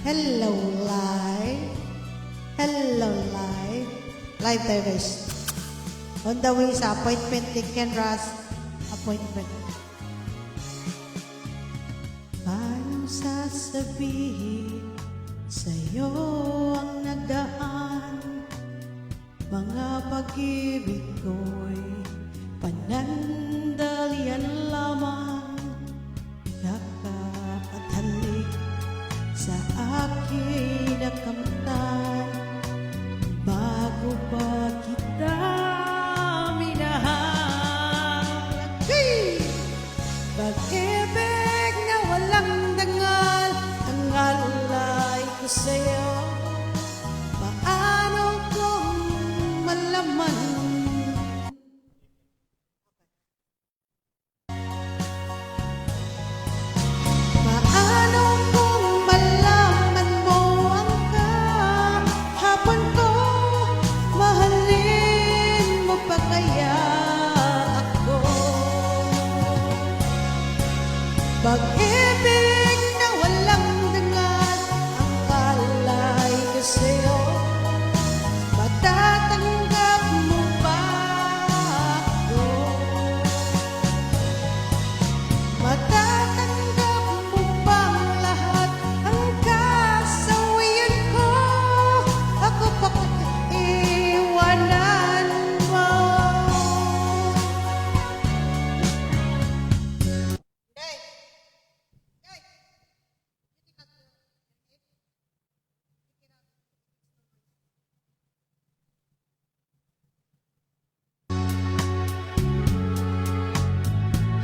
Hello, live. Hello, live. Live tayo, guys. On the way sa appointment ni Kenra's appointment. Paano sasabihin sa'yo ang nagdaan? Mga pag-ibig ko'y panandalian lamang. Nakapatalik sa akin nakamtan bago pa kita minahal. Pag-ibig na walang dangal ang alay ko sa'yo. Paano kung malaman? Paano kung malaman mo ang kahapon ko? Mahalin mo pa kaya ako? Pag-ibig na walang dangal ang alay ko sa'yo. Matatanggap mo ba ako? Matatanggap mo bang lahat ang kasawian ko? Ako pa iwanan mo.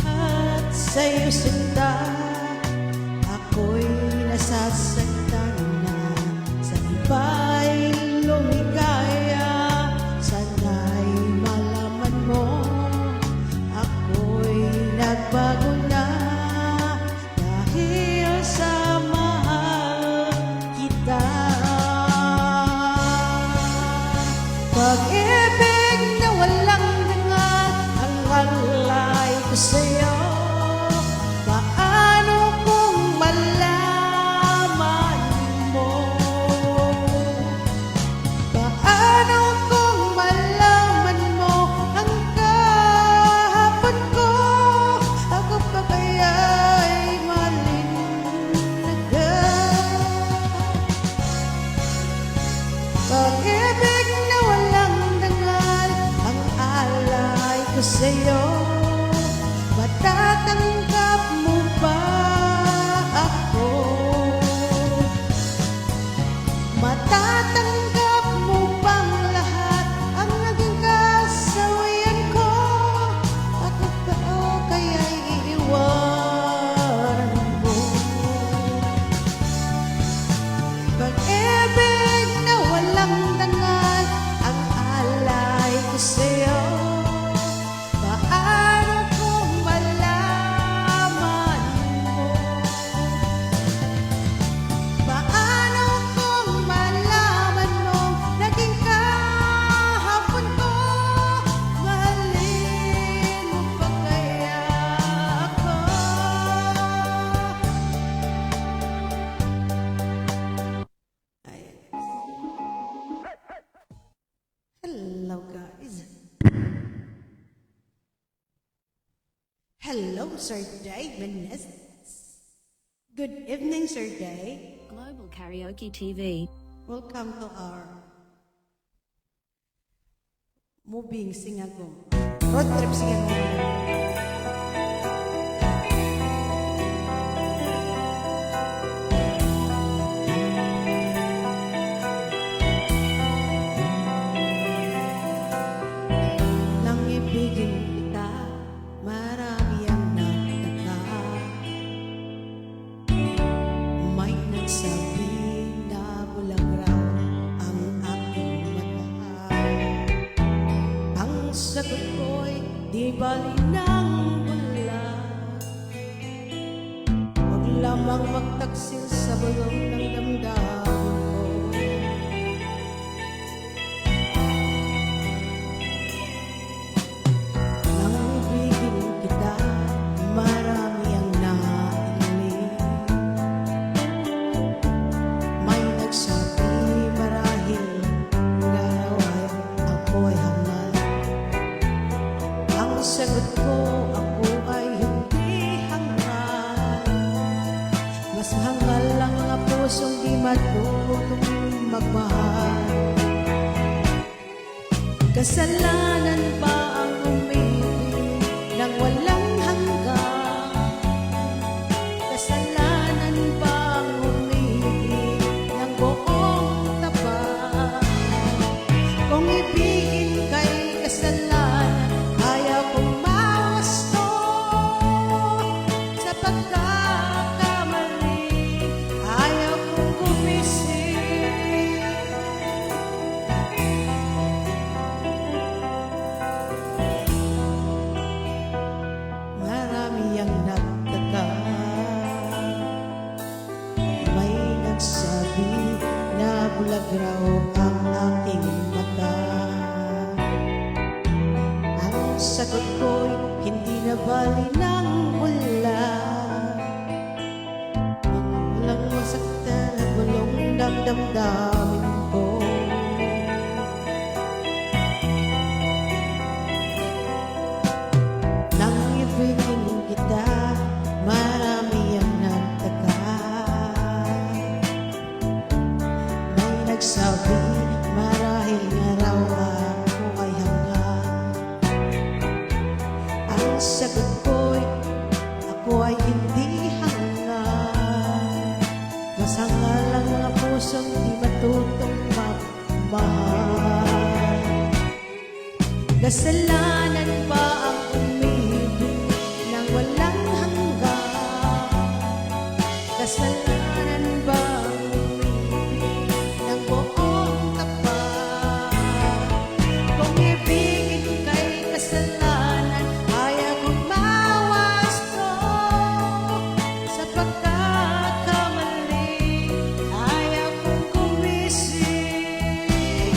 At sa'yo sinta, ako'y nasasaktan na. Sa iba'y lumigaya, sana'y malaman mo. Ako'y nagbago na dahil sa mahal kita. Pag-ibig na walang dangal ang alay ko sa'yo. Paano kung malaman mo? Paano kung malaman mo ang kahapon ko? Ako pa kaya'y malinaga? Pag-ibig na walang dangal ang alay ko sa'yo. Matatanggap mo ba ako? Matatanggap mo bang lahat ang naging kasawian ko? Ako ba o kaya'y iiwanan mo? Pag-ibig na walang dangal ang alay ko sa'yo. Paano kung malaman mo? Paano kung malaman mo naging kahapon ko? Mahalin mo pa kaya ako? Hello, guys. Hello, Sir Day Menezes. Good evening, Sir Day. Global Karaoke TV. Welcome to our moving Singagong. Road trip Singagong. Nang ibigin kita, marami ang nagtaka. May nagsabi na bulag raw ang aking mata. Ang sagot ko'y di bali ng wala. Huwag lamang magtaksil sa bulong ng damdamin ko. Nang ibigin kita, marami ang nahiling. Mas hangal ang mga pusong di matutong magmahal. Kasalanan ba ang umibig nang walang hanggan? Kasalanan ba ang umibig ng buong tapat? Kung ibigin kay kasalanan, ayaw kong mawasto sa pagkakamali, ayaw kong gumising. Marami ang nagtaka, may nagsabi na bulag raw ang aking mata. Ang sagot ko'y hindi na bali ng bula. Ang walang masaktan at bulong damdamin ko. Nang ibigin kita, marami ang nagtaka. May nagsabi, marahil nga raw ako ay hanggang. Ang sagot ko'y, ako ay hindi hanggang. Masangal ang mga pusong di matutong magmahal. Kasalanan ba ang umibig nang walang hanggan? Kasalanan ba ang umibig ng buong tapat? Kung ibigin kay kasalanan, ayaw kong mawasto sa pagkakamali, ayaw kong gumising.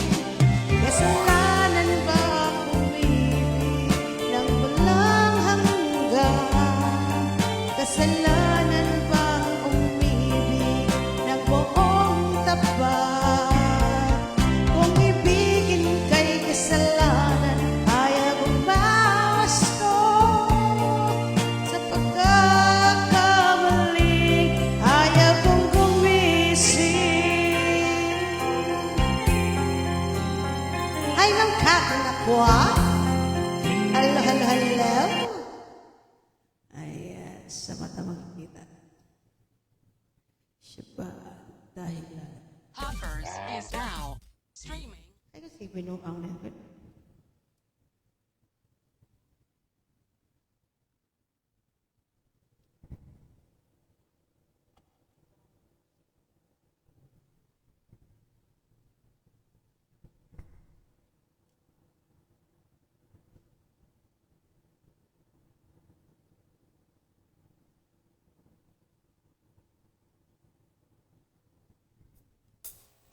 Kasalanan ba ang umibig ng walang hanggan? Kasalanan ba ang umibig ng buong tapat? Kung ibigin kay kasalanan, ayaw kong mawasto sa pagkakamali, ayaw kong gumising. Ay, nang kakanakwa. Hello, hello, hello. Ay, sa mata makikita. Siya ba dahilan? Hoppers is now streaming. Ay, kasi binuang na yun.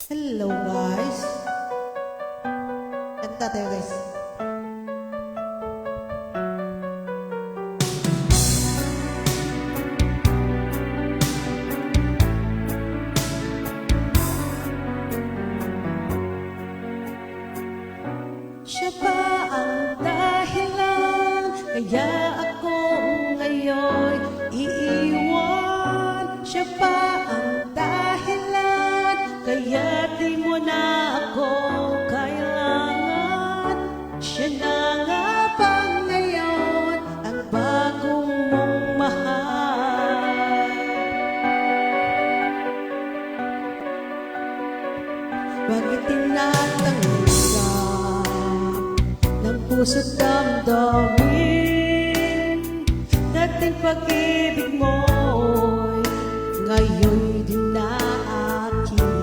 Hello guys. Kanta tayo guys. Siya ba ang dahilan kaya ako ngayon iiwan? Siya ba ang dahilan kaya di mo na ako kailangan? Siya na nga ba ngayon ang bagong mong mahal? Bakit tinatanggap ng puso't damdamin? Dating pag-ibig mo'y ngayon'y di na akin.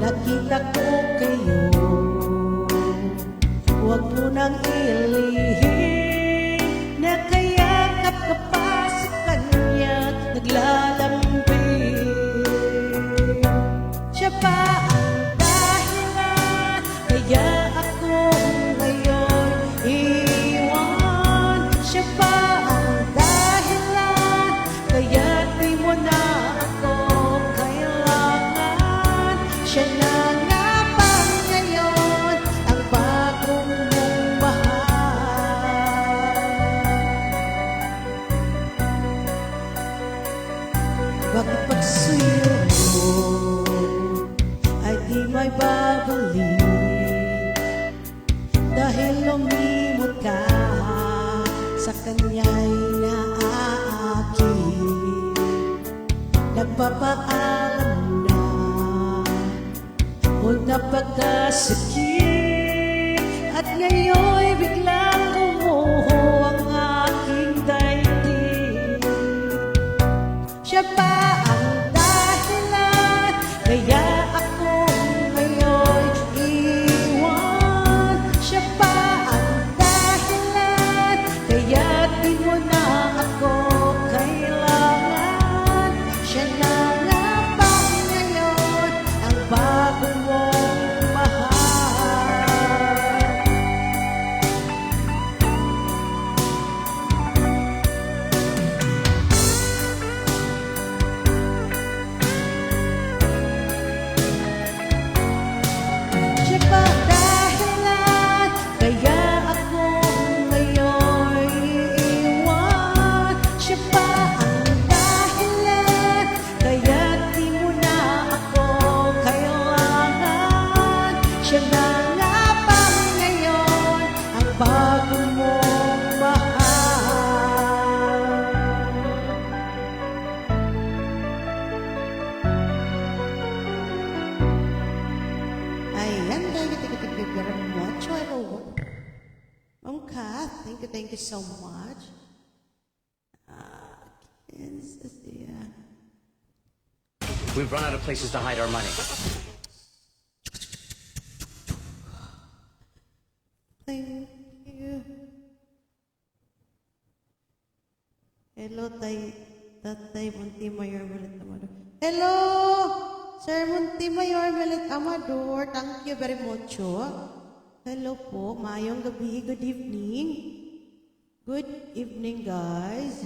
Nakita ko kayo, huwag mo nang ilihim. Nakayakap ka pa sa kanya, naglalambing. Siya ba ang dahilan kaya ako ngayon iwan? Siya ba ang dahilan kaya di mo Bakit pagsuyo mo ay di may babalik? Dahil lumimot ka sa kanya'y naaakit. Nagpapaalam na huwag na pagkasakit. At ngayon'y biglang umuho ang aking daigdig. Siya ba ang dahilan kaya ako ngayon iwan? Siya ba ang dahilan kaya di mo na ako kailangan? Siya na nga ba ngayon ang bago mong mahal? Siya ba dahilan kaya ako ngayon iiwan? Siya ba ang dahilan kaya di mo na ako kailangan? Siya na nga ba ngayon ang bago mong mahal? Ayan, thank you very much. Thank you so much. Kansas, yeah. We've run out of places to hide our money. Thank you. Hello, Tatay Montimayor Melit Amador. Hello, Sir Montimayor Melit Amador. Thank you very much. Hello po, mayong gabi. Good evening. Good evening, guys.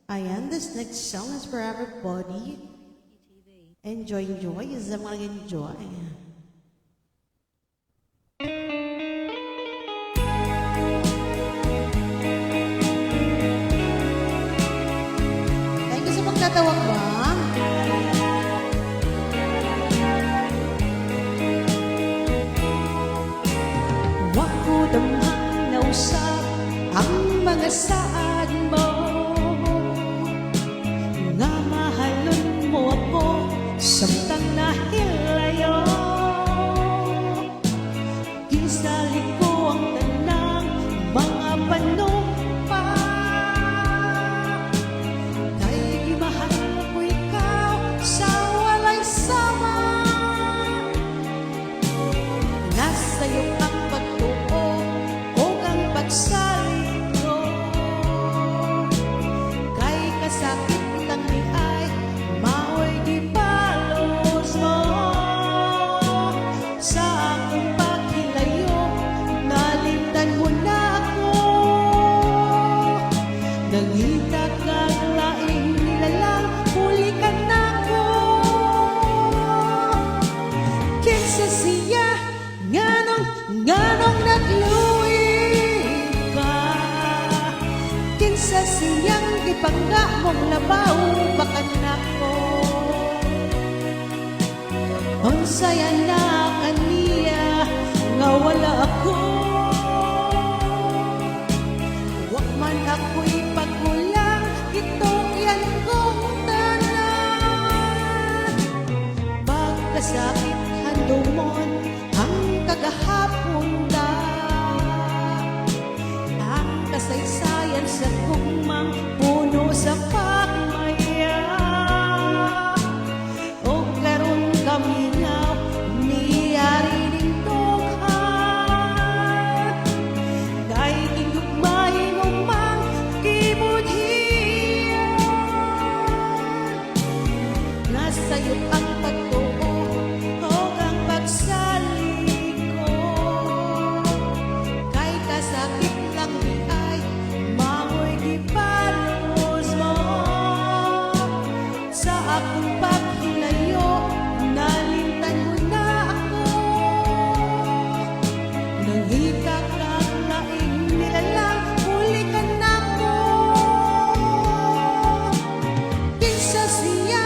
Ayan, this next song is for everybody. Enjoy. Is the mga enjoy. Thank you sa pagtatawag ba? Huwag ko damang nausap ang mga saad mo. Nga mahalon mo ako samtang nahilayo. Gisali ko ang tanang mga panumpa. Kay gimahal ko ikaw sa walay sama. Nasa'yo ang pagtuo o ang pagsalit ko. Kay kasakit lang ni ay mao'y gipalos mo. Sa akong paghilayo, nalimtan mo na ako. Nangita kang laing nilalang, huli ka na ko. Kinsa siya, nganong nagluwi ka. Kinsa siyang ipangga mong labaw, baka na ko. Unsaya na kaniya, nga wala ako. Huwag man ako'y pagkulang, itong yan kong tanan. Pagkasakit handumon, ang kagahapon da. Ang kasaysayan sa gugmang puno sa pagmaya. O karon kami nga niyari ning tunghan. Kay gigugmay mo mang kibudhian. Nasa'yo ang pagtuo o ang pagsalig ko. Kay kasakit lang di ay mamoy gipalos mo. Sa akong paghilayo, nalimtan mo na ako. Nangita kang laing nilalang, huli ka na ko. Kinsa siya,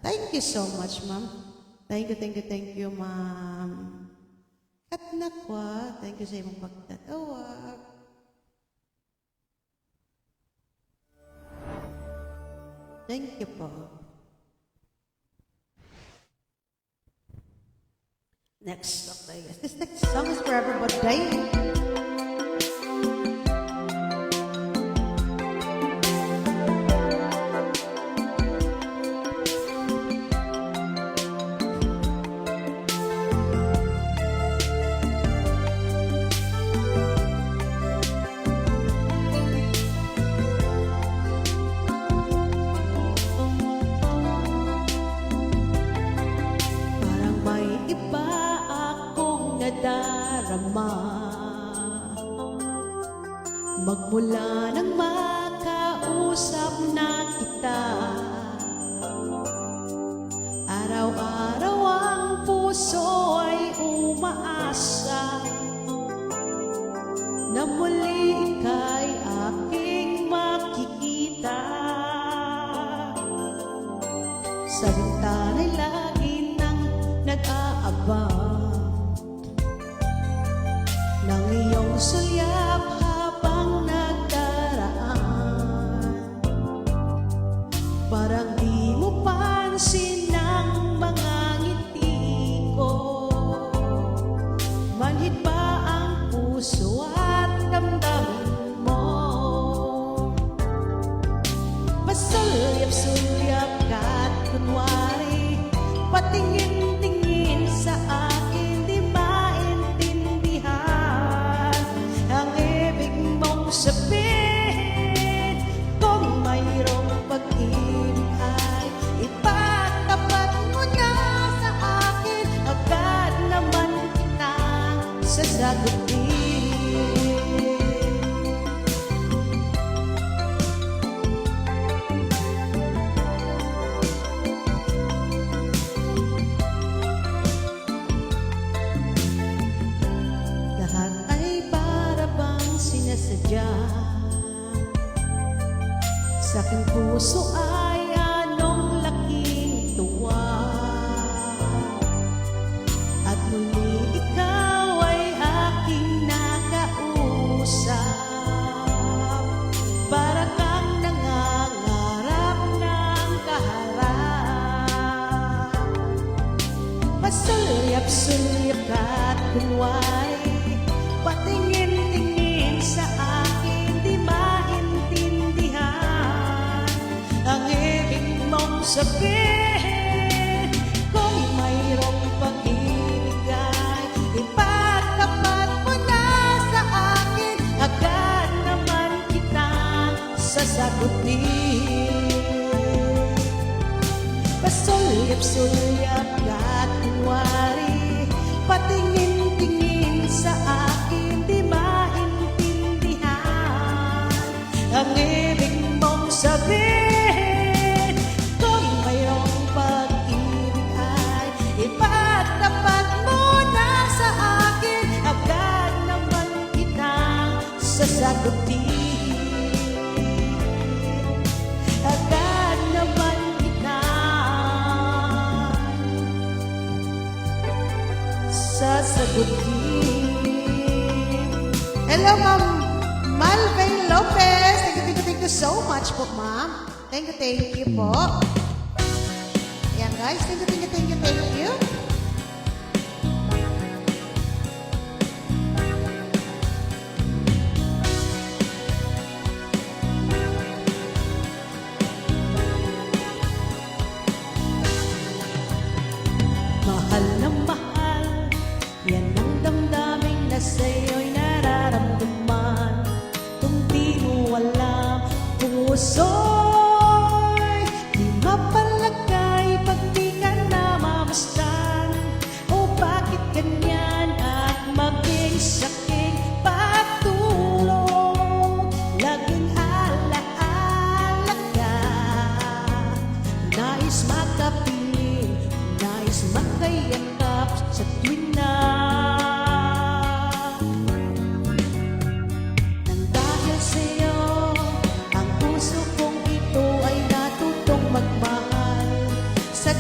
Thank you so much, ma'am. Thank you, ma'am. At nakwa, thank you sa imong pagtatawag. Thank you po. Next song tayo. This next song is for everybody. Parang may iba akong nadarama magmula nang makausap na kita. Araw-araw ang puso ay umaasa na muli ika'y aking makikita. Sa bintana'y lagi nang nag-aabang ng iyong sulyap habang nagdaraan. Parang di mo pansin ang mga ngiti ko. Manhid ba ang puso at damdamin mo? Pasulyap-sulyap ka't kunwari patingin-tingin sa akin, di maintindihan ang ibig mong sabihin. Kung mayroong pag-ibig ay ipatapat mo na sa akin, agad naman kitang sasagutin. Lahat ay para bang sinasadya. Sa aking puso ay anong laking tuwa. At muli ikaw ay aking nakausap. Para kang nangangarap ng kaharap. Pasulyap-sulyap ka't kunwari patingin-tingin sa akin, di maintindihan ang ibig mong sabihin. Kung mayroong pag-ibig ay ipatapat mo na sa akin, agad naman kitang sasagutin. Pasulyap-sulyap ka't kunwari patingin-tingin sa akin, di maintindihan ang ibig mong sabihin. Kung mayroong pag-ibig ay ipatapat mo na sa akin, agad naman kitang sasagutin. Agad naman kitang sasagutin. Hello, Ma'am Malvin Lopez. Thank you so much po, ma'am. Thank you po. Ayan, guys. Thank you. Mahal na mahal, yan ang damdamin na sa'yo'y nararamdaman. Kung di mo alam, puso'y di mapalagay pag di ka namamastan. O bakit ganyan at maging saking patulong? Laging alaala ka, nais makapiling, nais makayakap sa tuwing na nang dahil sa'yo, ang puso kong ito ay natutong magmahal. Sa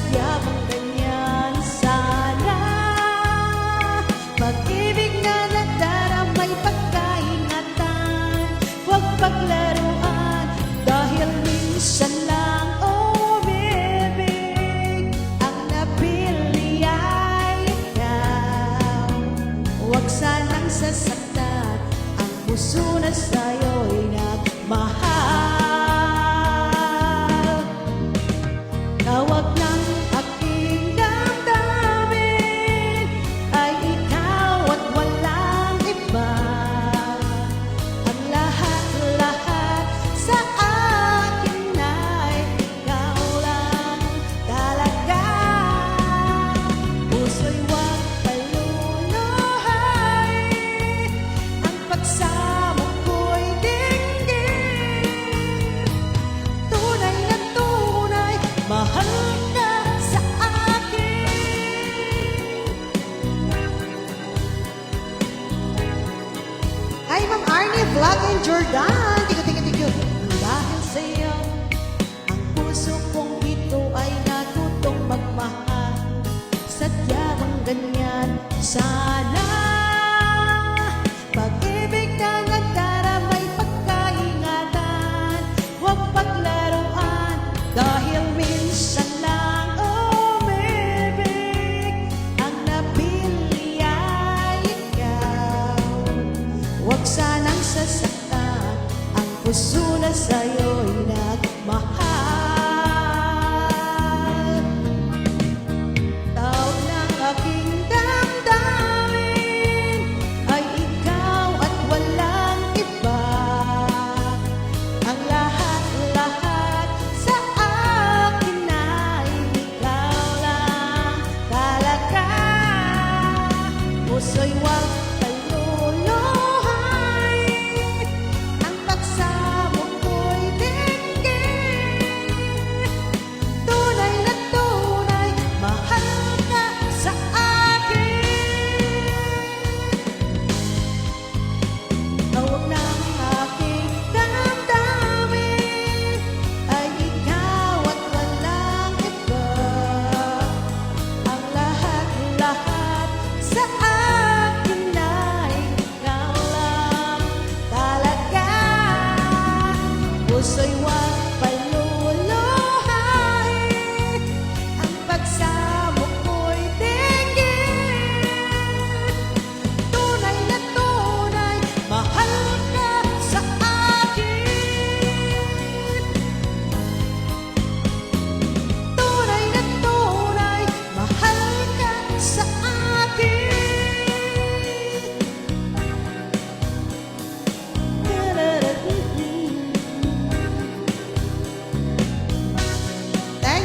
Jordan. Thank you. Dahil sa'yo, ang puso kong ito ay natutong magmahal. Sadya bang ganyan? Sana pag-ibig na nagdaramay pagkaingatan. Huwag paglaruan dahil minsan lang umibig. Ang napili ay ikaw. Huwag sanang sasaktan ang puso na sa'yo'y nagmahal. Tawag ng aking damdamin ay ikaw at walang iba. Ang lahat-lahat sa akin ay ikaw lang talaga. Puso'y huwag kaluluhay, ang pagsamo ko'y dinggin. Tunay na tunay, mahal ka sa akin. Tawag ng aking damdamin ay ikaw at walang iba. Ang lahat-lahat sa akin ay ikaw lang talaga. Puso'y huwag paluluhay, ang pagsamo ko'y dinggin. Tunay na tunay, mahal ka sa akin. Tunay na tunay, mahal ka sa akin.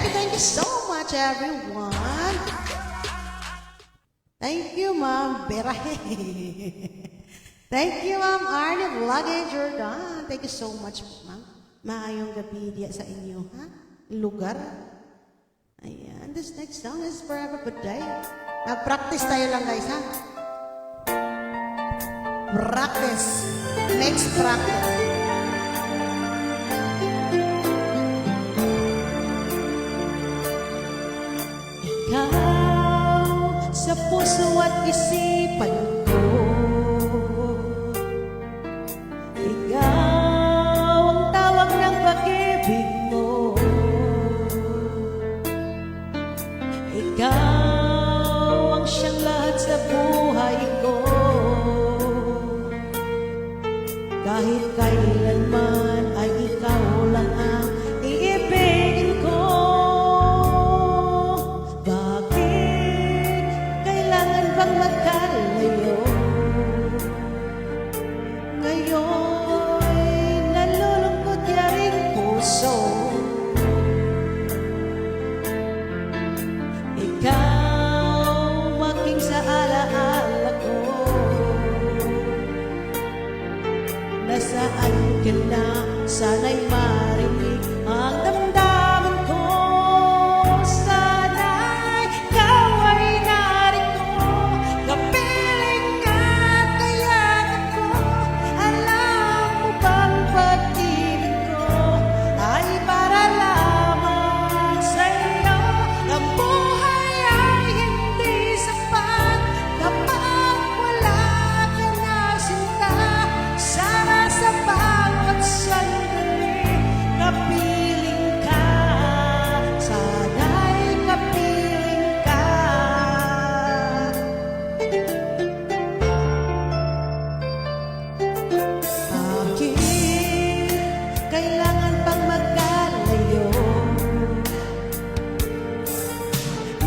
Thank you so much, everyone. Thank you, Ma'am Berahe. Thank you, Ma'am Arnie Vlogger Jordan. Thank you so much, Ma'am. Maayong gabi diya sa inyo, ha? Lugar. Ayan, this next song is Forever Good Day. Mag-practice tayo lang, guys, ha? Practice. Next practice. Ikaw sa puso at isipan ko, ikaw ang tawag ng pag-ibig mo. Ikaw ang siyang lahat sa buhay ko. Kahit kailanman ay ikaw lang ang iibigin ko. Bakit kailangan bang magkalayo? Ngayon'y nalulungkot yaring puso. Ikaw maging sa alaala ko. Nasaan ka na? Sana'y marinig ang damdamin ko. Sana'y ikaw ay narito, kapiling at kayanan ko. Alam mo bang pag-ibig ko ay para lamang sa'yo? Ang buhay ay hindi sapat kapag wala ka na sinta. Sana sa bawat sandali kapiling ka. Sana'y kapiling ka. Bakit kailangan pang magkalayo?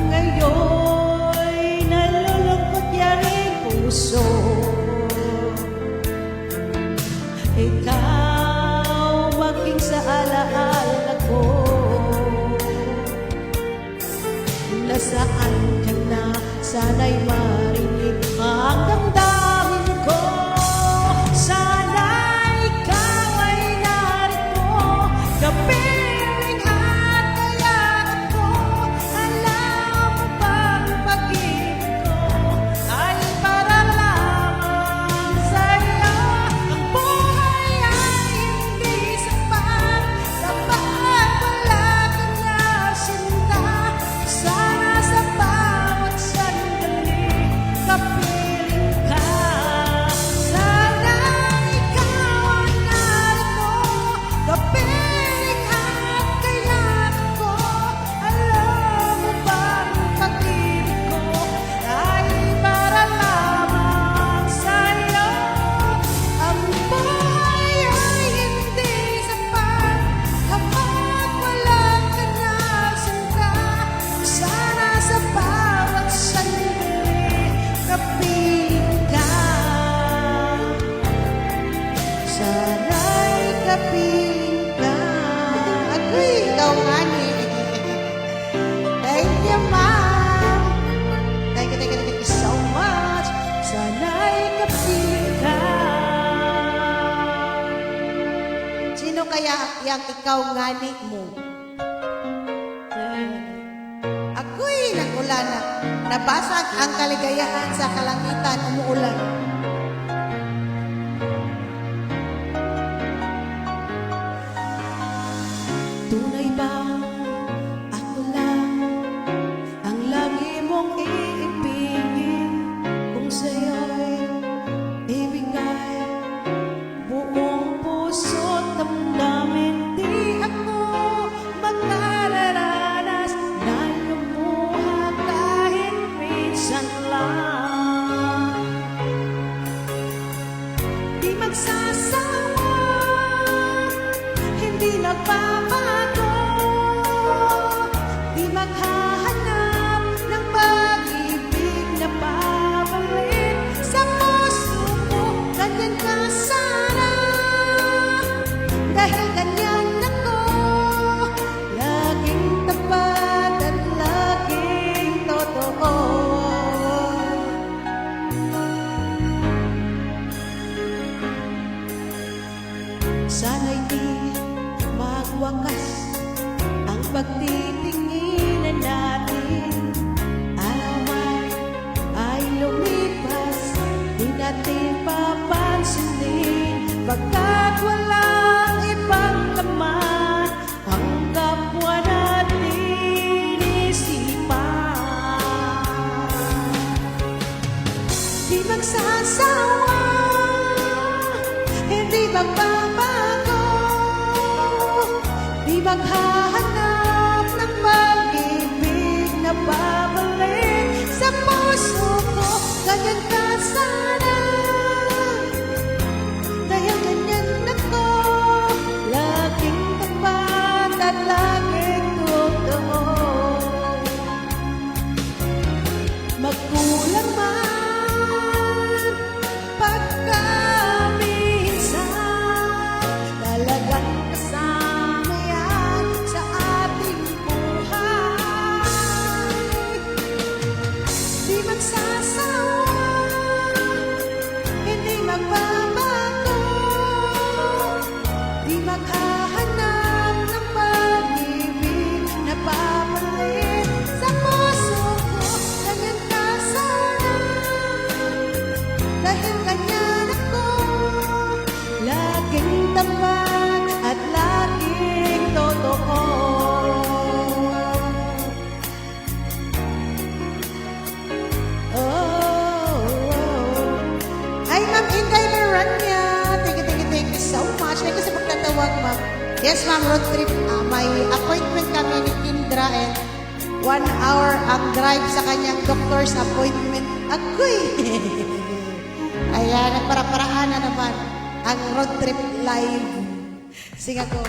Ngayon'y nalulungkot yaring puso. Ikaw maging sa alaala ko. Nasaan ka na? Sana'y marinig ang damdamin ko. Sana'y ikaw ay narito, kapiling at kayanan ko. Alam mo bang pag-ibig ko ay para lamang sa'yo? Ang buhay yang ikaw ngani mo. Ako'y nag-ulan na. Nabasag ang kaligayahan sa kalangitan, umuulan. Tunay bang ako lang ang lagi mong iibigin? Kung sa'yo'y ibigay buong puso't damdamin, di ako magkararanas na lumuha kahit minsan lang. Di magsasawa, hindi nagbabago, di maghahanap ng pag-ibig na babalik sa puso ko. Ganyan ka sana, dahil ganyan ako, laging tapat at laging totoo. Sana'y di magwakas ang pagtitinginan natin. Araw ay lumipas, di natin papansinin, pagkat walang ibang laman ang kapwa natin isipan. Di magsasawa, hindi magbabago, di maghahanap ng pag-ibig na babalik sa puso ko. Ganyan ka sana, dahil ganyan ako, laging tapat at laging totoo. Magkulang man pagka minsan, talagang kasama yan sa ating buhay. Di magsasawa, hindi magbabago, di maghahanap ng pag-ibig na babalik sa puso ko. Ganyan ka sana, dahil ganyan ako, laging tapat at laging totoo. Oh, ay, Ma'am Inday Miranya, thank you so much. Thank you sa pagtatawag, Ma'am. Yes, Ma'am, road trip. May appointment kami ni Kindra and 1 hour ang drive sa kanyang doctor's appointment. Agoy! Ayan, nagpara-paraan na naman ang road trip live. Sing ako.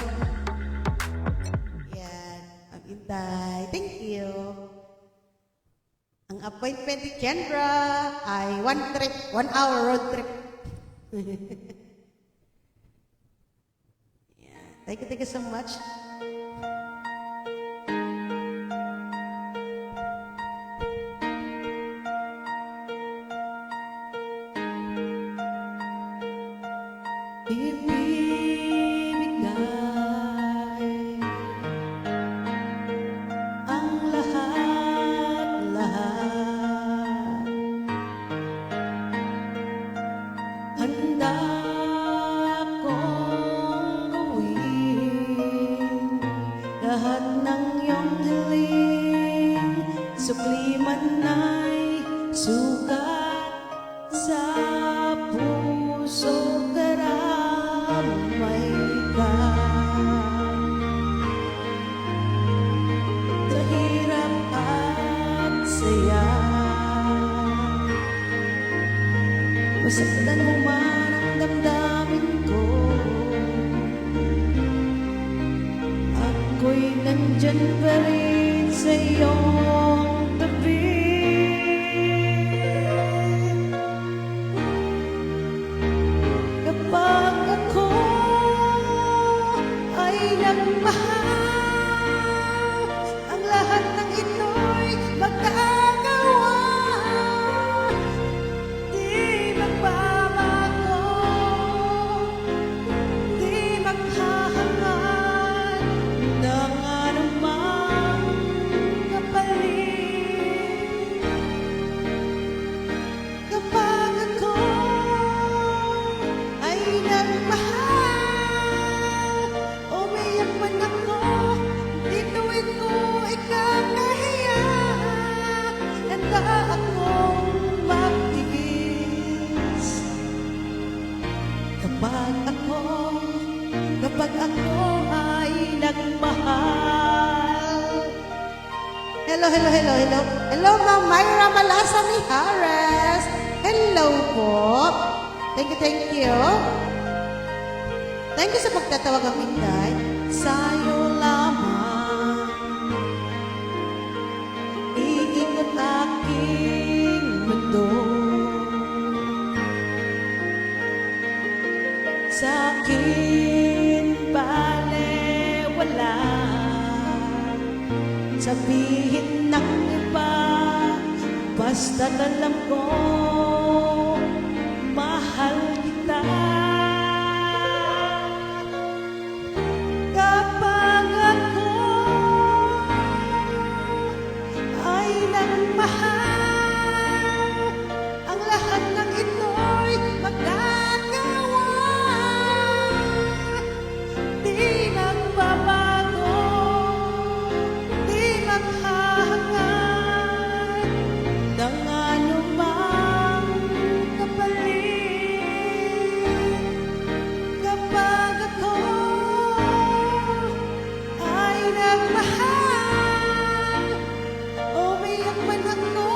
Yan, Ma'am Inday. Thank you. Ang appointment ni Kendra ay 1 hour road trip. Yeah. Thank you so much. Ibibigay ang lahat-lahat. Handa akong gawin lahat ng iyong hiling, sukli man ay sugat sa puso, karamay ka. Sa hirap at saya, masaktan mo man ang damdamin ko, ako'y nandyan pa rin sa iyong tabi. Kapag ako ay nagmahal, ang lahat ng ito'y magkagawa. Di magbabago, di maghahangad Hello, hello, hello, hello. Hello, Ma'am Myra Malasa Mijares. Hello po. Thank you, thank you. Thank you sa pagtatawag ang Inday. Sa'yo lamang iikot aking mundo. Sa'kin balewala sabihin ng iba, basta't alam ko, mahal kita. Kapag ako ay nagmahal, ang lahat ng ito'y magagawa. Di nagbabago, di maghahangad ng anumang kapalit. Kapag ako ay nagmahal, umiyak man ako,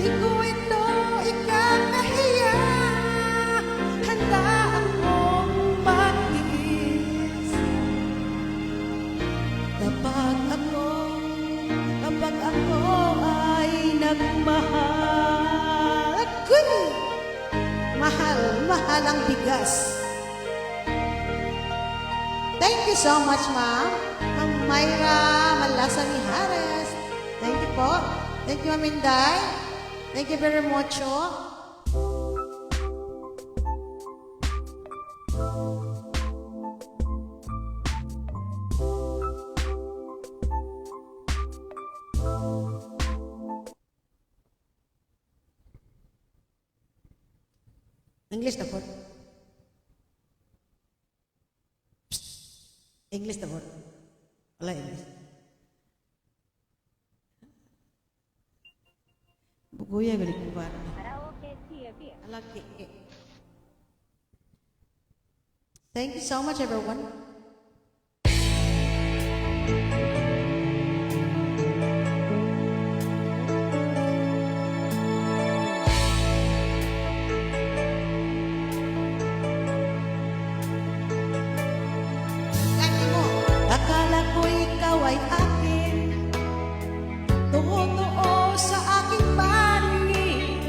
di ko ito ikakahiya. Handa akong magtiis. Kapag ako ay nagmahal, agoy! Mahal, mahal ang bigas. Thank you so much, ma'am. Ma'am Myra Malasa Mijares. Thank you po. Thank you, Ma'am Inday. Thank you very much. English na po. English na po. Wala English. Bukuya gali ko ba? Alaki. Thank you so much, everyone. Akala ko ikaw ay akin, totoo sa aking paningin.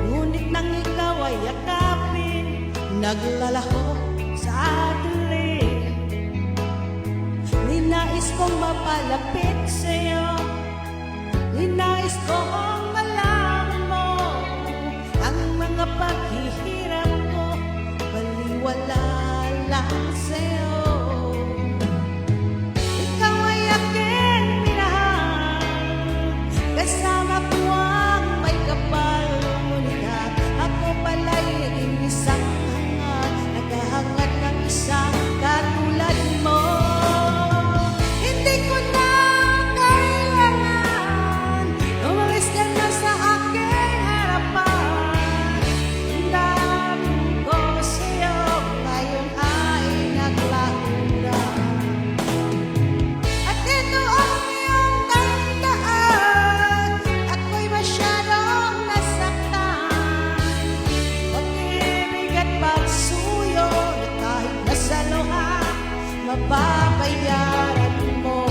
Ngunit nang ikaw ay yakapin, naglalaho sa dilim. Ninais kong mapalapit sa'yo, ninais kong malaman mo ang mga paghihirap ko, baliwala lang sa'yo. Kasama ko ang may kapal, ngunit ako pala'y isang hangad, naghahangad ng isang katulad mo. Hindi ko na kailangan umalis ka na sa aking harapan. Ang ko sa'yo ngayon ay naglaho na. At ito ang iyong tandaan, ako'y masyadong nasaktan. Pag-ibig at pagsuyo na kahit nasa luha, mababayaran mo.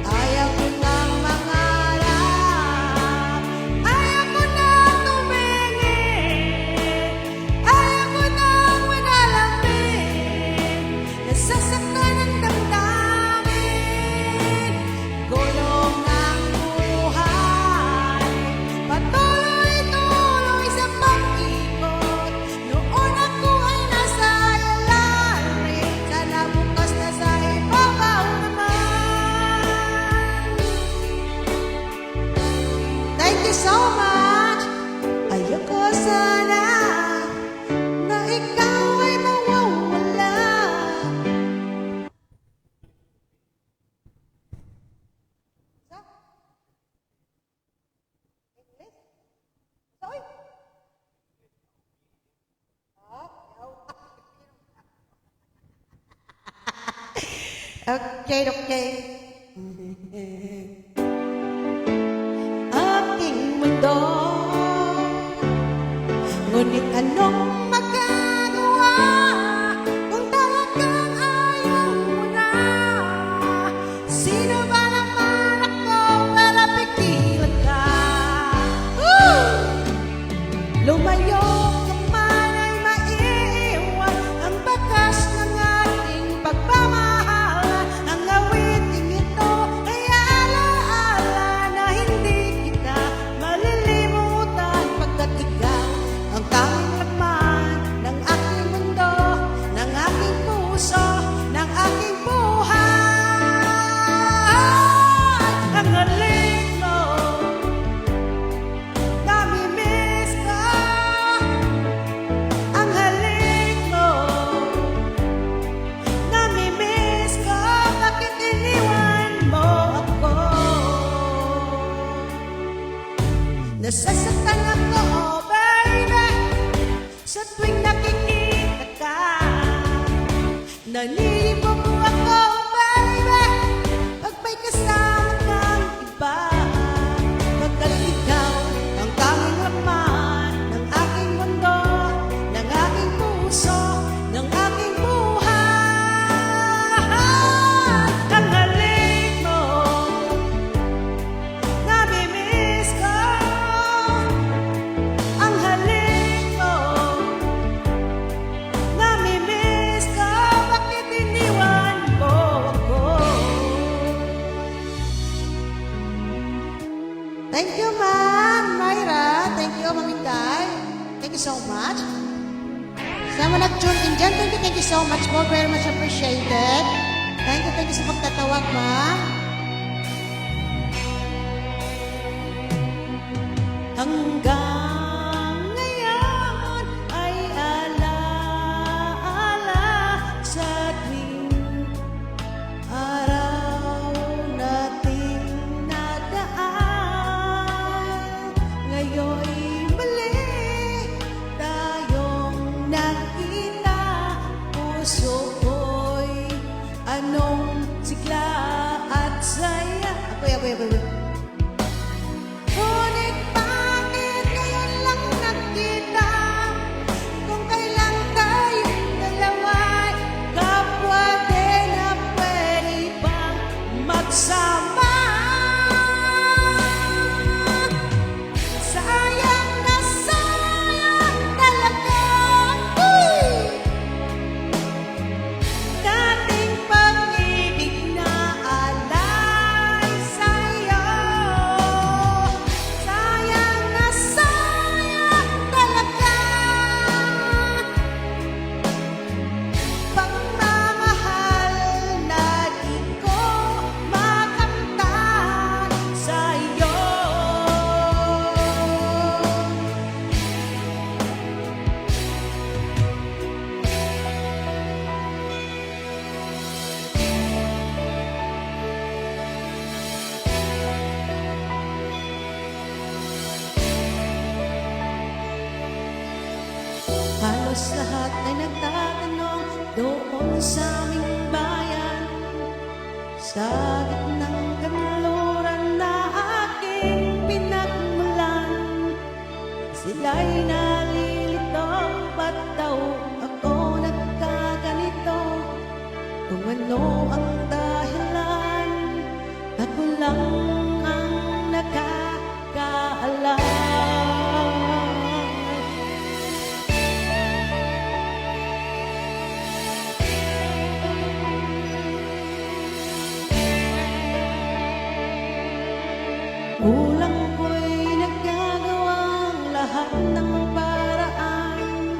Ayaw ko nang mangarap, ayaw ko nang tumingin, ayaw ko nang manalangin. Nasasaktan ang damdamin, gulong ng buhay, patuloy-tuloy sa pag-ikot. Noon ako ay nasa ilalim, sana bukas na sa ibabaw naman. Thank you so much. Ayoko sana na ikaw ay mawawala. Okay, okay. Nasasaktan ako, oh baby, sa tuwing nakikita ka. Nanilibog ako, baby, pag may kasama kang iba. Pagkat ikaw ang tanging laman ng aking mundo, ng aking puso, ng aking buhay. Ang halik mo, nami-miss ko. Ang halik mo, nami-miss ko. Bakit iniwan mo ako? Thank you, Ma'am Myra. Thank you, Ma'am Inday. Thank you so much. Sa mga nag-tune in dyan, thank you so much po. Very much appreciated. Thank you sa pagtatawag, Ma'am. Hanggang ngayon ay alaala sa tuwing araw nating nadaan. Ngayon'y muli tayong nakita. Puso ko'y anong sigla at saya. Apoy. Ngunit bakit ngayon lang nagkita? Kung kailan tayong dalawa'y kapwa din na pwede bang magsama? Sayang na sayang talaga, dating pag-ibig na alay sa'yo. Sayang na sayang talaga, pagmamahal na di ko makamtan sa'yo. Halos lahat ay nagtatanong doon sa aming bayan, sa gitnang kanluran na aking pinagmulan. Sila'y nalilito, ba't daw ako nagkaganito? Kung ano ang dahilan, ako lang ang nakakaalam. Kulang ko'y nagagawang lahat ng paraan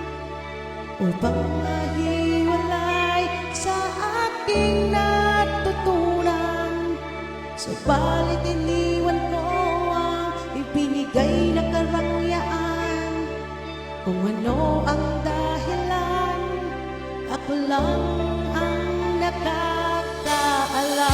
upang mahiwalay sa aking natutunan. Subalit iniwan ko ang ibinigay na karangyaan. Kung ano ang dahilan, ako lang ang nakakaalam.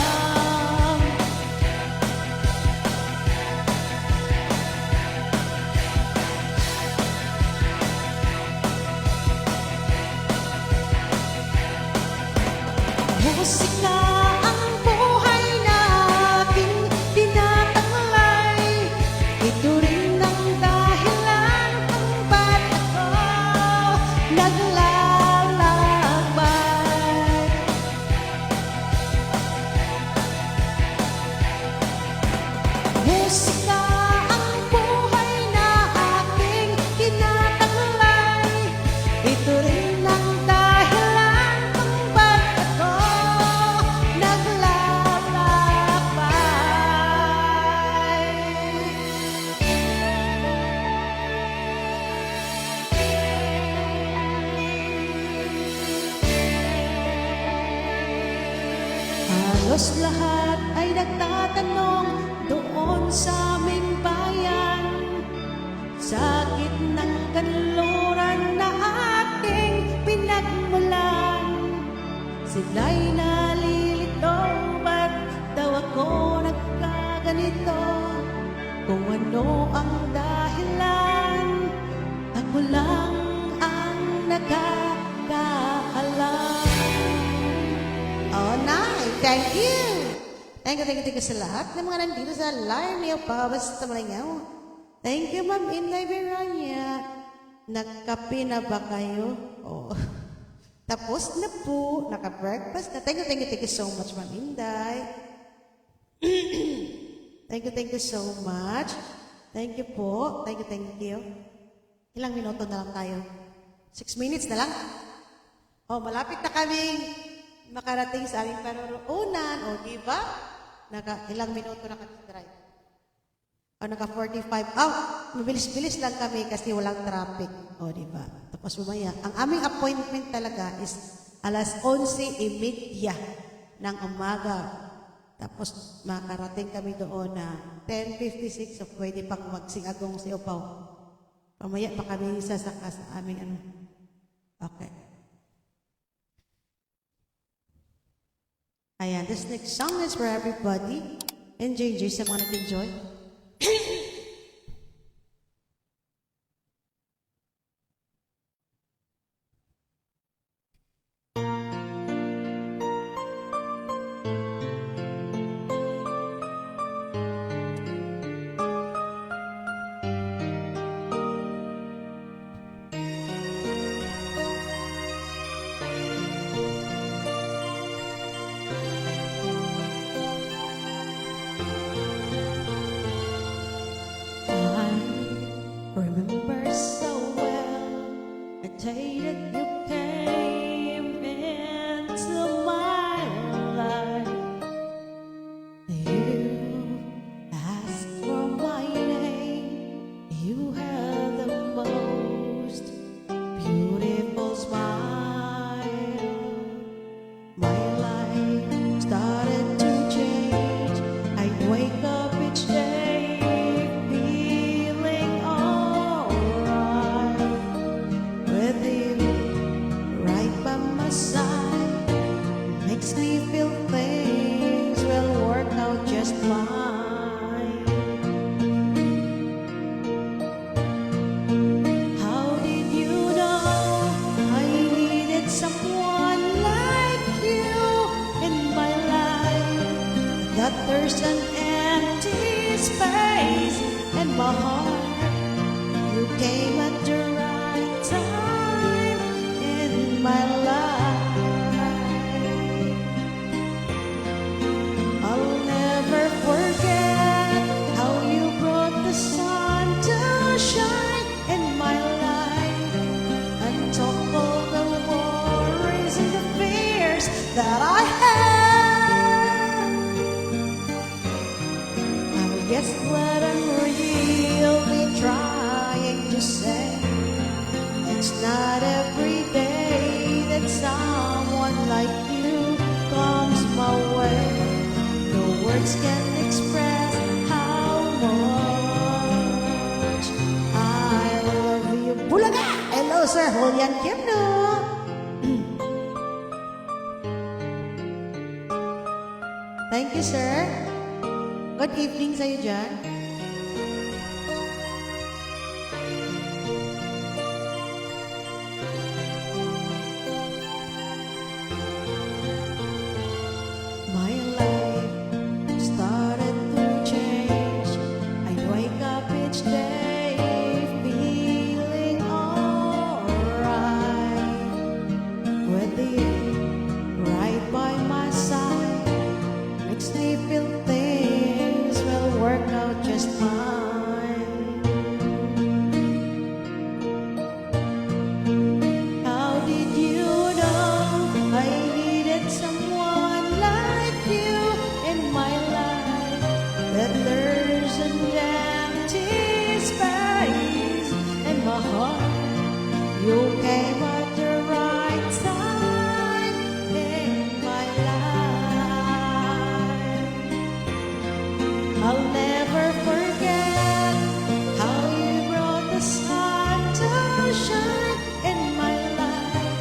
Musika ang buhay na aking tinataglay. Ito rin ang dahilan kung ba't ako naglalakbay. Musika ang buhay na aking tinataglay. Ito rin ang dahilan kung ba't ako Halos lahat ay nagtatanong doon sa aming bayan, sa gitnang kanluran na ating pinagmulan. Sila'y nalilito, ba't daw ako nagkaganito? Kung ano ang dahil Thank you. Thank you sa lahat ng mga nandito sa live niyo pa. Basta malingaw. Thank you, Ma'am Inday Verania. Nagkape na ba kayo? Oh. Tapos na po. Naka-breakfast na. Thank you so much, Ma'am Inday. Thank you so much. Thank you po. Thank you. Ilang minuto na lang tayo? 6 minutes na lang? Oh, malapit na kaming makarating sa aming paroroonan. O, di ba? Ilang minuto na kami drive. O, naka 45. Mabilis-bilis lang kami kasi walang traffic. O, di ba? Tapos mamaya, ang aming appointment talaga is alas 11:30 ng umaga. Tapos makarating kami doon na 10:56, so pwede pang magsingagong si Upaw. Pamaya pa kami sasaka sa aming ano. Okay. Ayan, this next song is for everybody. Enjoy sa mga nag-enjoy. Remember so well the day that you came into my life. You asked for my name. You had the most beautiful smile. My life started to change. I'd wake up each day makes me feel things will work out just fine. How did you know I needed someone like you in my life? That there's an empty space in my heart. You came at the right time in my life. That I have. I guess what I'm really trying to say, it's not every day that someone like you comes my way. No words can express how much I love you. Bulaga! Hello, Sir Julian Kim, no? Thank you, sir. Good evening sa'yo dyan. My life started to change. I'd wake up each day feeling alright. With you right by my side, makes me feel things will work out just fine. How did you know I needed someone like you in my life? That there's an empty space in my heart. You came at the right time in my life. I'll never forget how you brought the sun to shine in my life,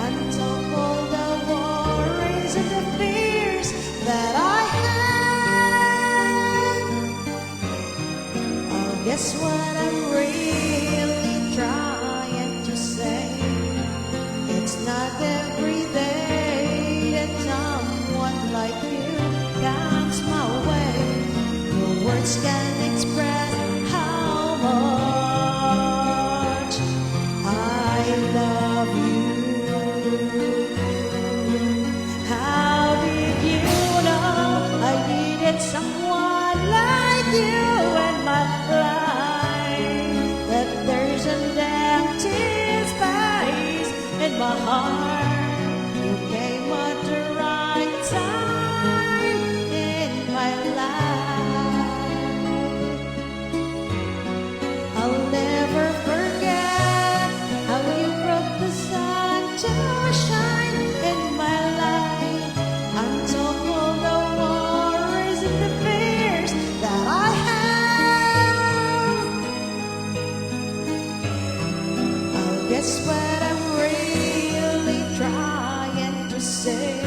and top all the worries and the fears that I had. Oh, guess what I'm really trying to say, it's not every day that someone like words can express how much I love you. How did you know I needed someone like you in my life? That there's an empty space in my heart. You came at the right time in my life. I'll never forget how you brought the sun to shine in my life. On top of the worries and the fears that I have. Oh, guess what I'm really trying to say?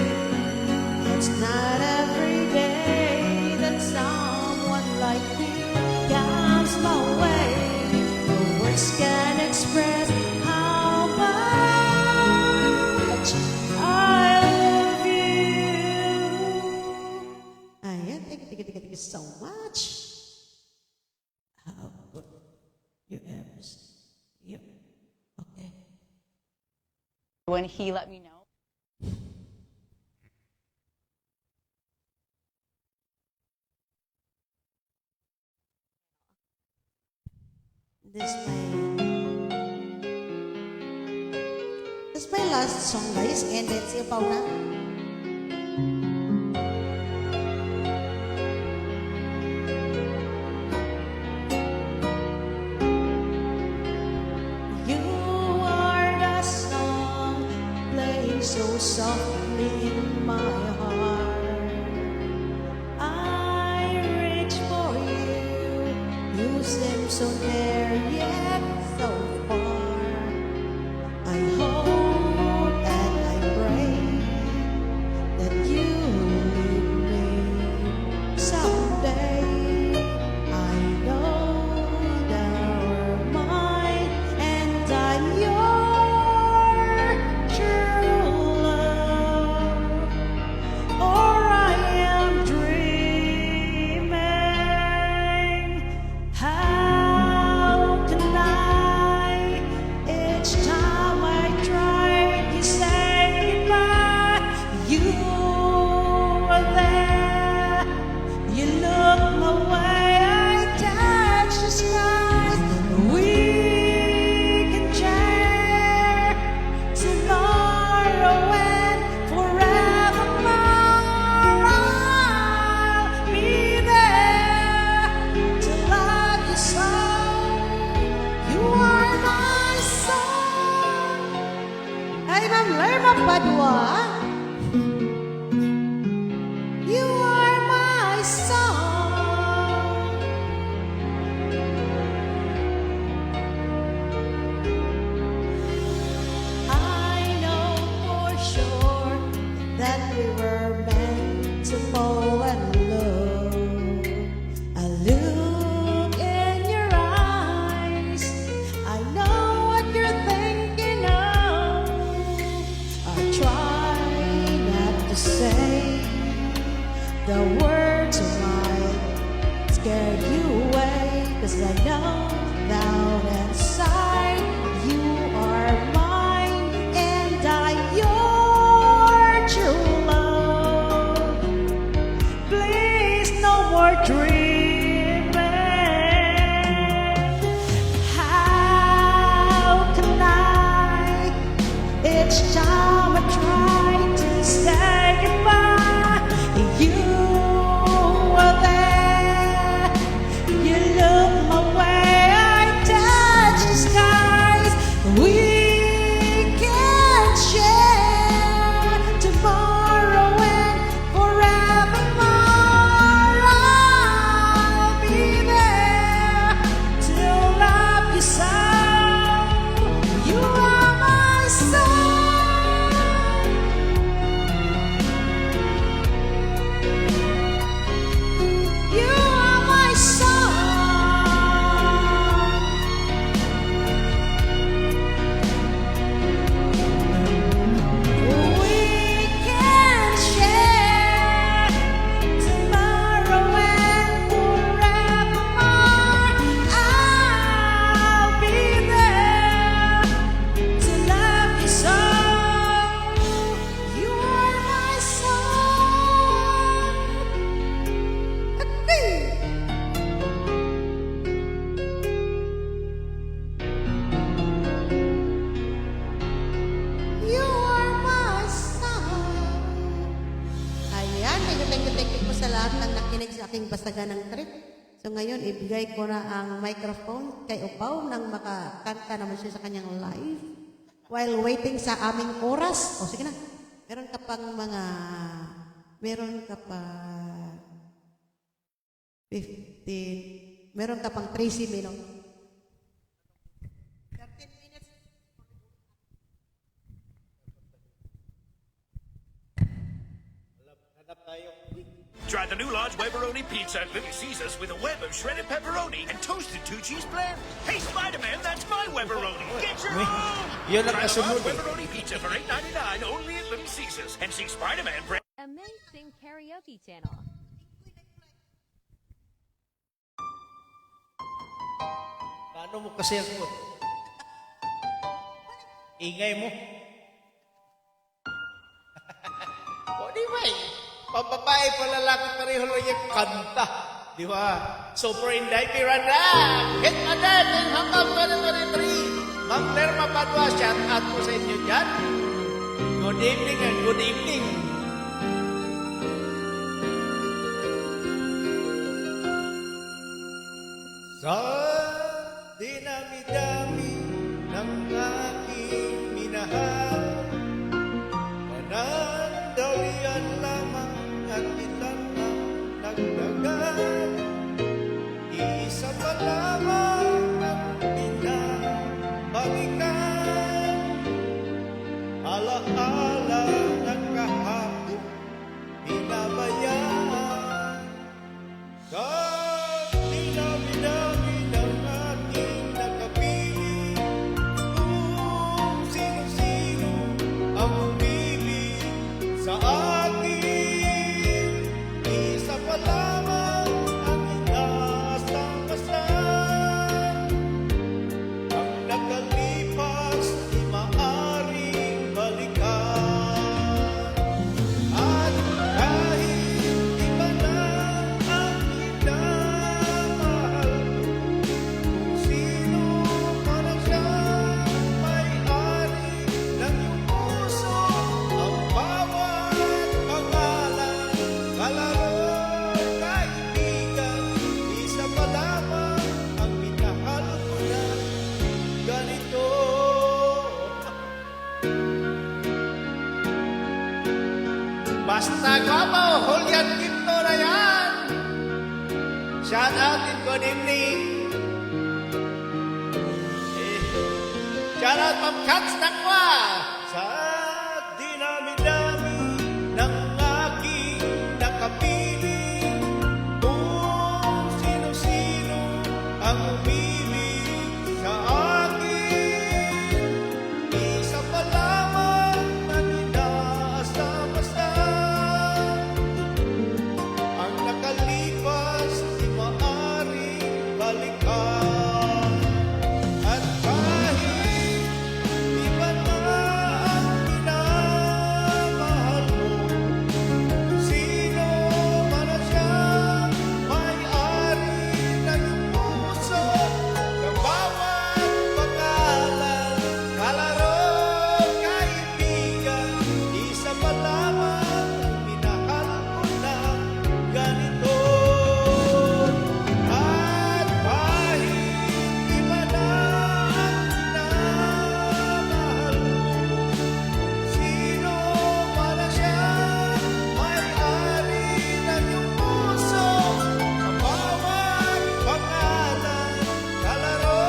It's not every day that someone like you comes my way. No words can express how much I love you. Ayan, thank you so much. How good you ever see you. Okay. When he let me know. This my last song, guys, and it's about na. You are the song playing so softly in my heart. I reach for you. You seem so near yet so far. I hope and I pray that you leave me someday. I know that you're mine and I'm your true love. Or I am dreaming. How can I? Each time I try to say goodbye, you were there. You look my way, I touch the skies. We can share tomorrow and forevermore. I'll be there to love you so. You are my song. Ay, Ma'am Lerma Padua. You are my song. I know for sure that we were meant to fall in love. I look in your eyes. I know what you're thinking of. I try not to say the words might scare you away, 'cause I know down inside you are mine and I your true love. Please, no more dreaming. How can I? Each time I try to say goodbye, you were there. You look my way, kasing basagan ng trip. So ngayon, ibigay ko na ang microphone kay Upaw nang makakanta naman siya sa kanyang live while waiting sa aming oras. O sige na, meron ka pa 15, meron ka pang 13 minutes. 13 minutes. Try the new large Weberoni pizza at Little Caesars with a web of shredded pepperoni and toasted two-cheese blend. Hey, Spider-Man, that's my Weberoni. Get your own! Yun ang Try the kasunod large eh. Weberoni pizza for $8.99 only at Little Caesars. And see Spider-Man brand. Amazing Karaoke Channel. Paano mo kasi ako? Ingay mo. O di ba eh? Pababae pa lalaki pareho lang yung kanta. Di ba? Super Inday Miranda! Hit agad ng hanggang 2023. Ma'am Lerma Padua, shout out po sa inyo dyan. Good evening and good evening. Sa dinami-dami ng aking minahal, panandalian lamang at ilan ang nagdagan. Isa pa lamang ang pinabalikan, alaala ng kahapon pinabayaan. Sa dinami-dami ng aking nakapili, kung sino-sino ang umibig sa akin, isa pa lamang ang inasang-asang. Ang nakalipas di maaaring balikan. At kahit iba na ang minamahal ko, kung sino man ang siyang may-ari ng iyong puso, ang bawat pangalan, kalaro, kaibigan, isa pa lamang ang minahal ko na ganito. Basta guwapo, Julian Quinto na yan. Shout out and good evening. Shout out Ma'am Katz Takwa. Sa dinami-dami ng aking nakapili, kung sino-sino ang umibig sa akin, isa pa lamang ang inaasam-asam. Ang nakalipas di maaaring balikan. At kahit iba na ang minamahal mo, sino man ang siyang may-ari ng iyong puso, ng bawat pangalan, kalaro, kaibigan, isa pa lamang ang minahal ko na ganito. At kahit iba na ang minamahal mo, sino man ang siyang may-ari ng iyong puso, ang bawat pangalan, kalaro,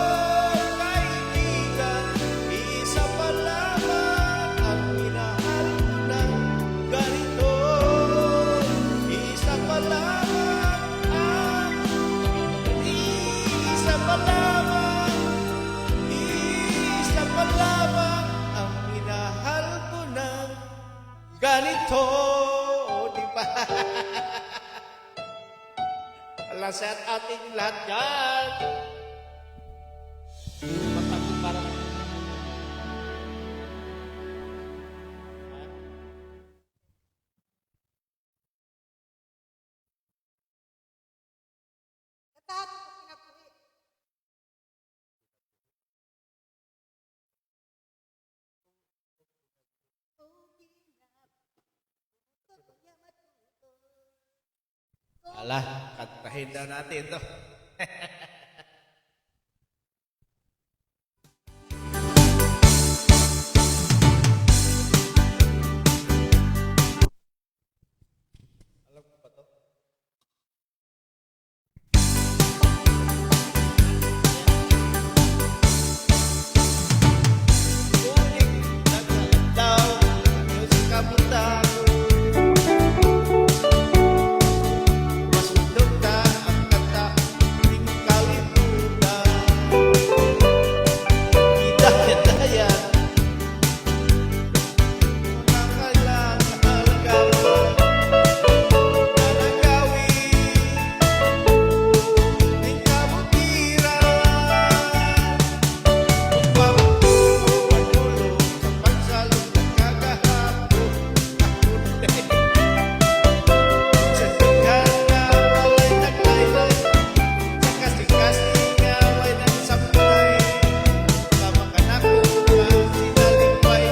kaibigan, isa pa lamang ang minahal ko na ganito. Isa pa lamang ang isa pa lamang ang minahal ko ng ganito. Di ba? Alas at ating lahat dyan. Matapos parang Ala, kantahin daw natin to. Alam ko ba to? Daw, music kapunta ko. Masundog ka ang kata, di mo kalimutan. Hidayat-dayat, nakakalang alagawan, nalagawin, di kabutiran. Pagpapulong sa pagsalong ng kagahapon, ako din. Sa tingkad na walay naglaylay, sa kasing-kasing nga way nagsampay, kamakanak ko nga sinalipay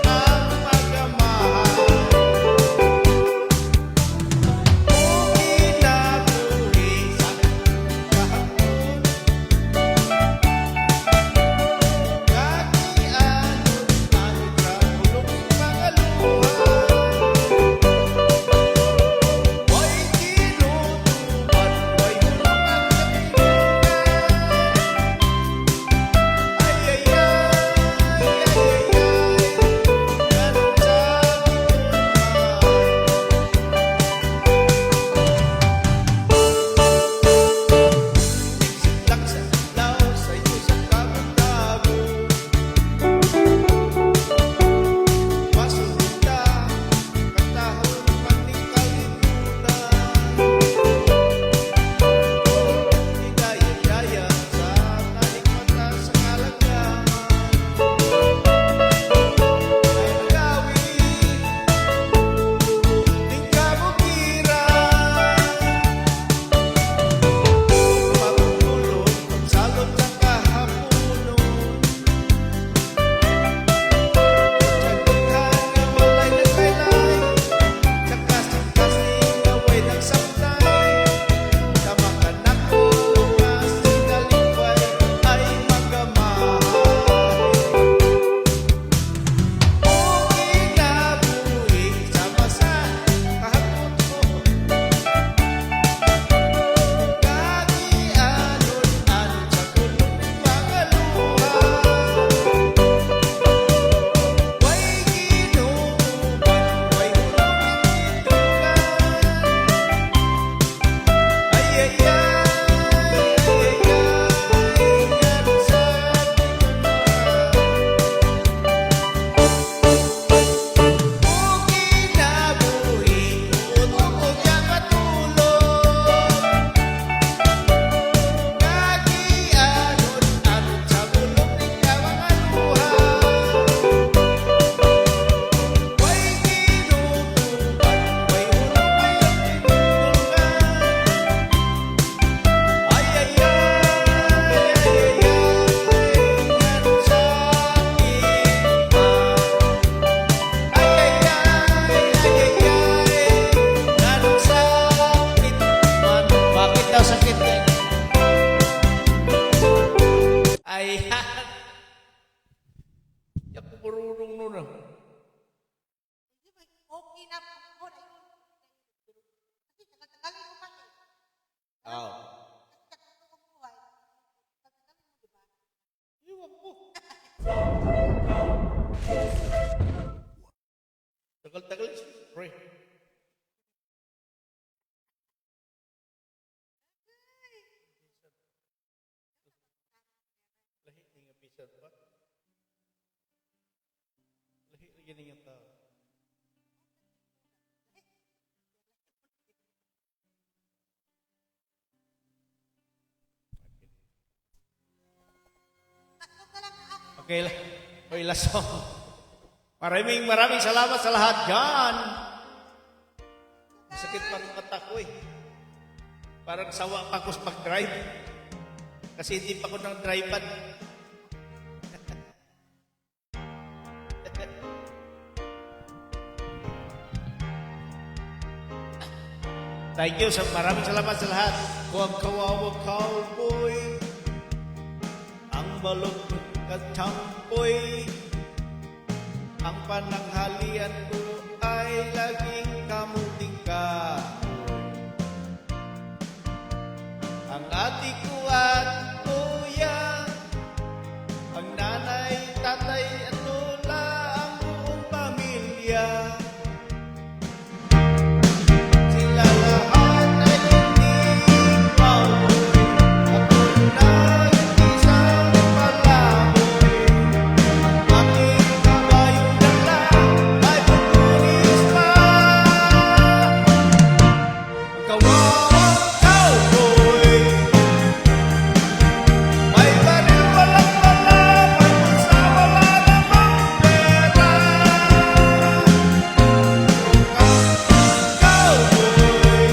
ang magamahan. Kung inabuhi sa kahapon, kakianon ang trapulong pangaluhan. Way tinutupan, way hulong ang kapilingan. Ay, ay, ay, ay, ay, ganun sa Siglak sa law sa iyo sa kabundago. Masunta, katahon manikalimutan. Hidayat-dayat sa nalikmata sa kalagaman. Nalagawin, di kabutiran. Pagpulong, pagsalot sa kahaponon. Sa tingkad nga walay naglaylay, sa kasing-kasing nga way nagsampay, kamakanak ko nga sinalipay ay magamahay. Kung inabuhi sa masa kahapon ko, kagianon-anon sa kulong pangaluhan. Way ginuuban, way hulong itindugan. Ay, ay, ay, ay, ay, ganun sa Kung inabuhi, utukog yan matulog. Kagianon-anon sa bulong ng kawangaluhan. Way ginutuban, way hulong ay itindugan. Ay, ay, ay, ay, ay, ganun sa iman. Ay, ay, ay, ay, ay, ganun sakit man. Bakit daw sakit yan? Ay, yak ko marunong nun ah. Okay na po. Kasi tagal-tagalin mo pa eh. Oo. Kasi tagal mo buhay. Tagal-tagalin mo, di ba? Iwan ko. Tagal-tagal pre. Lahi ni nga bisan ba? Lahi lagi ni nga tao. Okay lah. Oy, lasong. Maraming salamat sa lahat dyan. Masakit pa ang mata ko eh. Parang sawa pa ako sa pag-drive. Kasi hindi pa ako nang drivean. Thank you. Maraming salamat sa lahat. Huwag kawawa cowboy. Ang malungkot at tampoy. Ang pananghalian ko ay laging kamuting ka. Ang ate ko at kuya, ang nanay, tatay at lola, ang buong pamilya. Sila lahat ay hindi cowboy. Ako na isang palaboy. Ang aking kabayong dala ay pagkunis pa. Ang kawawang cowboy. May baril walang bala, may bulsa wala namang pera. Cowboy,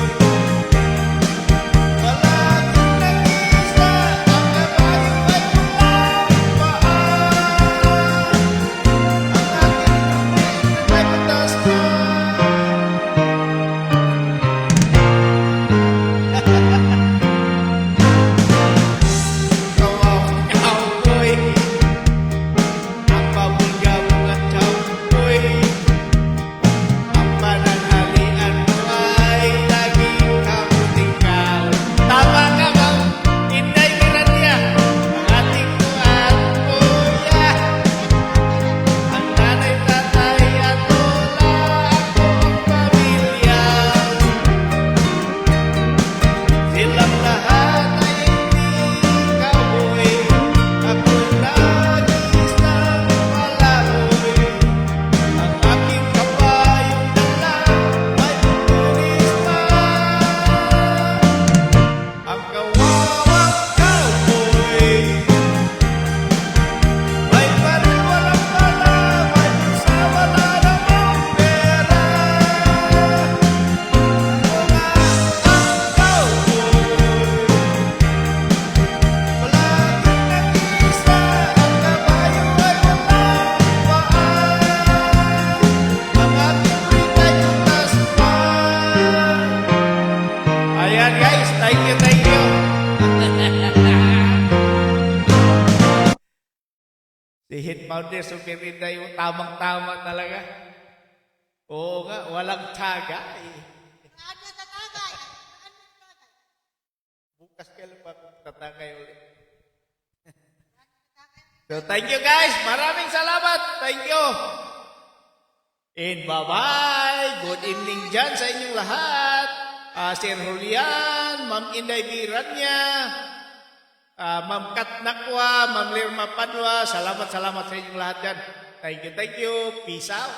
palaging nag-iisa, ang kabayo ay walang paa. Ang aking tubig ay patas na. Kawawang cowboy, ang pabulga-bulgang cowboy, ang pananghalian mo ay laging kamuting ka. Tama ka, Ma'am Inday Miranda, ang ating ko at kuya, ang nanay, tatay at lola, ang buong pamilya. Silang lahat ay hindi cowboy. Ako nag-iisang palaboy. Ang aking kabayong dala ay pupulis pa. Ang kawawang cowboy. May baril walang bala, may bulsa wala namang pera. Ako nga ang cowboy. Palaging nag-iisa, ang kabayo ay walang paa. Ang ating brig ay tutas pa. Ayan guys, thank you, thank you. Si Hit Founder Super Inday, yung tamang-tama talaga. Oo nga, walang tagay. Bukas kailan pa tatagay ulit. So thank you guys. Maraming salamat. Thank you. And bye-bye. Good evening dyan sa inyong lahat. Sir Julian, Ma'am Inday Miranya, Ma'am Kat Nakwa, Ma'am Lirma Padua. Salamat sa inyong lahat dyan. Thank you. Peace out.